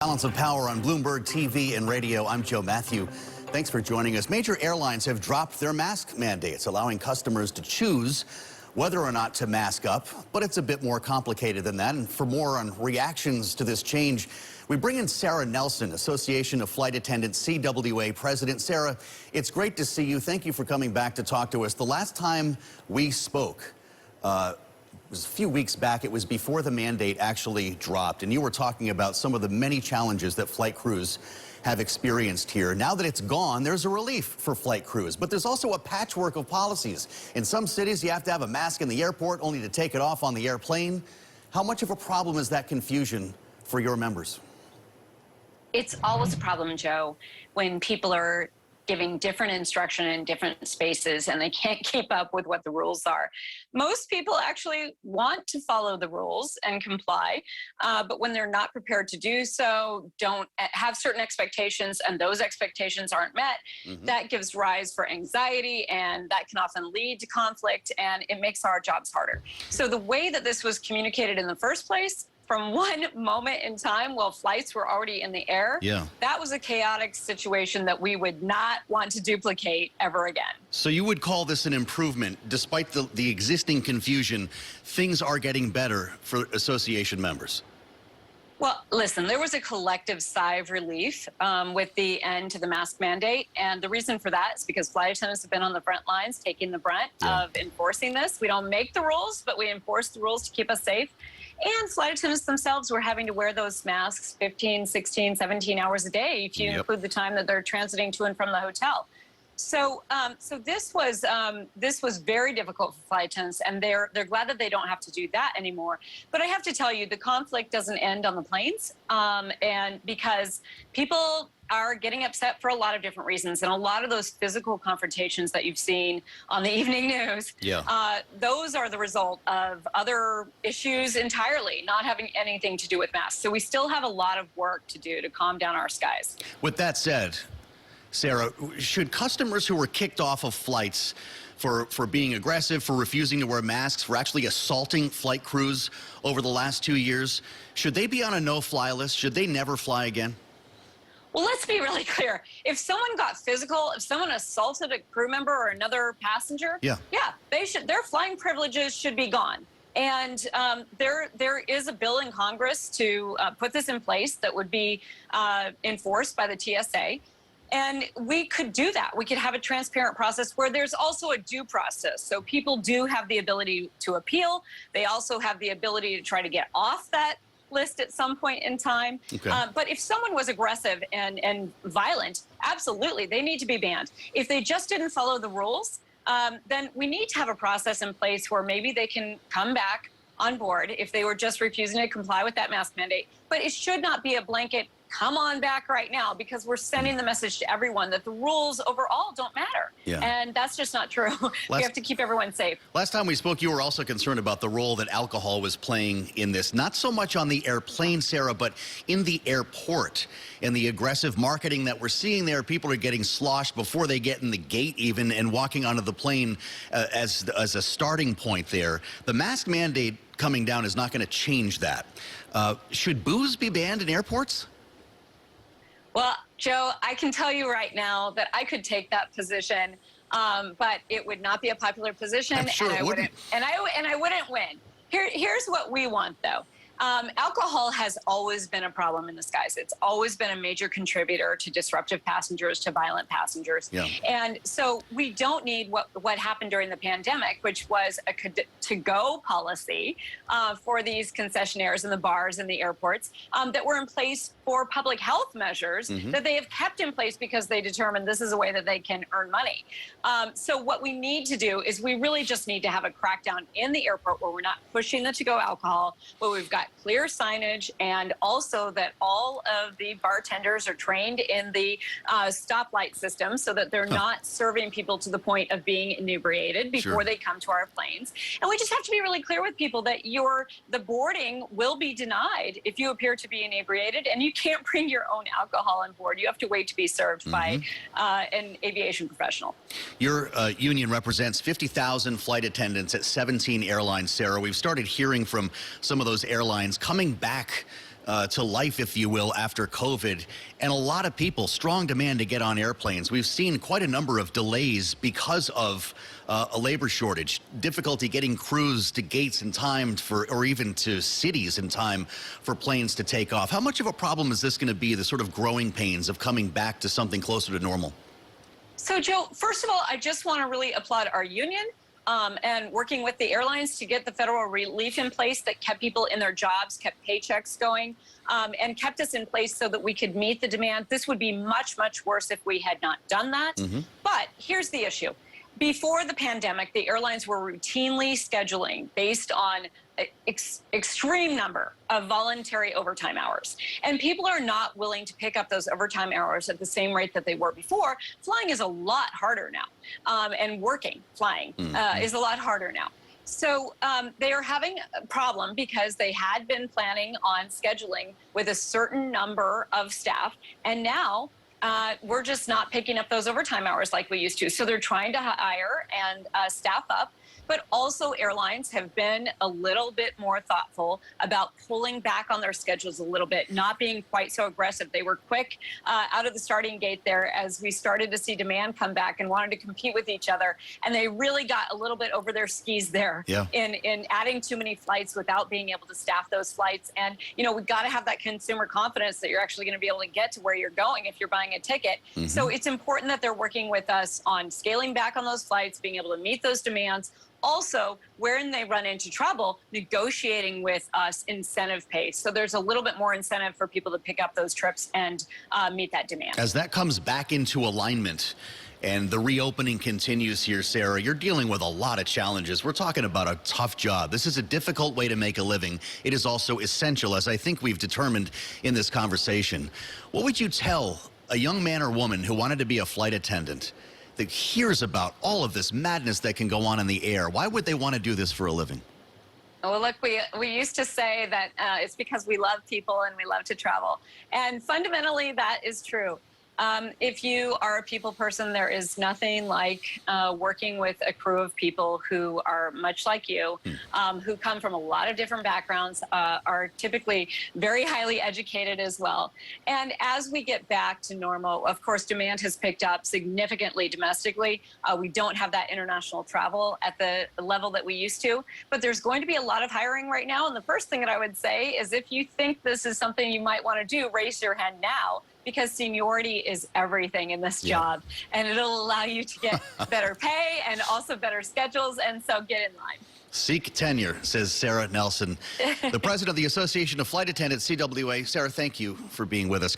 Balance of Power on Bloomberg TV and radio. I'm Joe Matthew. Thanks for joining us. Major airlines have dropped their mask mandates, allowing customers to choose whether or not to mask up. But it's a bit more complicated than that. And for more on reactions to this change, we bring in Sara Nelson, Association of Flight Attendants-CWA President. Sara, it's great to see you. Thank you for coming back to talk to us. The last time we spoke, it was a few weeks back. It was before the mandate actually dropped, and you were talking about some of the many challenges that flight crews have experienced here. Now that it's gone, there's a relief for flight crews, but there's also a patchwork of policies. In some cities, you have to have a mask in the airport only to take it off on the airplane. How much of a problem is that confusion for your members? It's always a problem, Joe, when people are giving different instruction in different spaces and they can't keep up with what the rules are. Most people actually want to follow the rules and comply, but when they're not prepared to do so, don't have certain expectations, and those expectations aren't met, that gives rise for anxiety, and that can often lead to conflict, and it makes our jobs harder. So the way that this was communicated in the first place, from one moment in time while flights were already in the air, that was a chaotic situation that we would not want to duplicate ever again. So you would call this an improvement. Despite the existing confusion, things are getting better for association members. Well, listen, there was a collective sigh of relief with the end to the mask mandate. And the reason for that is because flight attendants have been on the front lines taking the brunt of enforcing this. We don't make the rules, but we enforce the rules to keep us safe. And flight attendants themselves were having to wear those masks 15, 16, 17 hours a day if you include the time that they're transiting to and from the hotel. So, this was very difficult for flight attendants, and they're glad that they don't have to do that anymore. But I have to tell you, the conflict doesn't end on the planes, and because people are getting upset for a lot of different reasons, and a lot of those physical confrontations that you've seen on the evening news, those are the result of other issues entirely, not having anything to do with masks. So we still have a lot of work to do to calm down our skies. With that said, Sara, should customers who were kicked off of flights for being aggressive, for refusing to wear masks, for actually assaulting flight crews over the last 2 years, should they be on a no-fly list? Should they never fly again? Well, let's be really clear. If someone got physical, if someone assaulted a crew member or another passenger, they should. Their flying privileges should be gone. And there is a bill in Congress to put this in place that would be enforced by the TSA. And we could do that. We could have a transparent process where there's also a due process. So people do have the ability to appeal. They also have the ability to try to get off that list at some point in time. But if someone was aggressive and violent, absolutely, they need to be banned. If they just didn't follow the rules, then we need to have a process in place where maybe they can come back on board if they were just refusing to comply with that mask mandate. But it should not be a blanket, come on back right now, because we're sending the message to everyone that the rules overall don't matter. And that's just not true. We have to keep everyone safe. Last time we spoke, you were also concerned about the role that alcohol was playing in this. Not so much on the airplane, Sara, but in the airport and the aggressive marketing that we're seeing there. People are getting sloshed before they get in the gate even and walking onto the plane as a starting point there. The mask mandate coming down is not going to change that. Should booze be banned in airports? Well, Joe, I can tell you right now that I could take that position, but it would not be a popular position, I'm sure it wouldn't. And I wouldn't win. Here's what we want, though. Alcohol has always been a problem in the skies. It's always been a major contributor to disruptive passengers, to violent passengers. And so we don't need what happened during the pandemic, which was a to-go policy for these concessionaires and the bars and the airports that were in place for public health measures that they have kept in place because they determined this is a way that they can earn money. So what we need to do is we really just need to have a crackdown in the airport where we're not pushing the to-go alcohol, where we've got clear signage, and also that all of the bartenders are trained in the stoplight system so that they're not serving people to the point of being inebriated before they come to our planes. And we just have to be really clear with people that the boarding will be denied if you appear to be inebriated, and you can't bring your own alcohol on board. You have to wait to be served by an aviation professional. Your union represents 50,000 flight attendants at 17 airlines, Sara. We've started hearing from some of those airlines coming back to life, if you will, after COVID. And a lot of people, strong demand to get on airplanes. We've seen quite a number of delays because of a labor shortage, difficulty getting crews to gates in time or even to cities in time for planes to take off. How much of a problem is this going to be, the sort of growing pains of coming back to something closer to normal? So, Joe, first of all, I just want to really applaud our union and working with the airlines to get the federal relief in place that kept people in their jobs, kept paychecks going, and kept us in place so that we could meet the demand. This would be much, much worse if we had not done that. But here's the issue. Before the pandemic, the airlines were routinely scheduling based on extreme number of voluntary overtime hours. And people are not willing to pick up those overtime hours at the same rate that they were before. Flying is a lot harder now, and flying is a lot harder now. So they are having a problem because they had been planning on scheduling with a certain number of staff, and now we're just not picking up those overtime hours like we used to. So they're trying to hire and staff up. But also airlines have been a little bit more thoughtful about pulling back on their schedules a little bit, not being quite so aggressive. They were quick out of the starting gate there as we started to see demand come back and wanted to compete with each other. And they really got a little bit over their skis there in adding too many flights without being able to staff those flights. And, you know, we've got to have that consumer confidence that you're actually going to be able to get to where you're going if you're buying a ticket. So it's important that they're working with us on scaling back on those flights, being able to meet those demands. Also, when they run into trouble, negotiating with us incentive pay. So there's a little bit more incentive for people to pick up those trips and meet that demand. As that comes back into alignment and the reopening continues here, Sara, you're dealing with a lot of challenges. We're talking about a tough job. This is a difficult way to make a living. It is also essential, as I think we've determined in this conversation. What would you tell a young man or woman who wanted to be a flight attendant that hears about all of this madness that can go on in the air? Why would they want to do this for a living? Well, look, we used to say that it's because we love people and we love to travel. And fundamentally, that is true. If you are a people person, there is nothing like working with a crew of people who are much like you, who come from a lot of different backgrounds, are typically very highly educated as well. And as we get back to normal, of course, demand has picked up significantly domestically. We don't have that international travel at the level that we used to, but there's going to be a lot of hiring right now. And the first thing that I would say is if you think this is something you might want to do, raise your hand now, because seniority is everything in this job, and it'll allow you to get better pay and also better schedules, and so get in line. Seek tenure, says Sara Nelson, the president of the Association of Flight Attendants-CWA. Sara, thank you for being with us.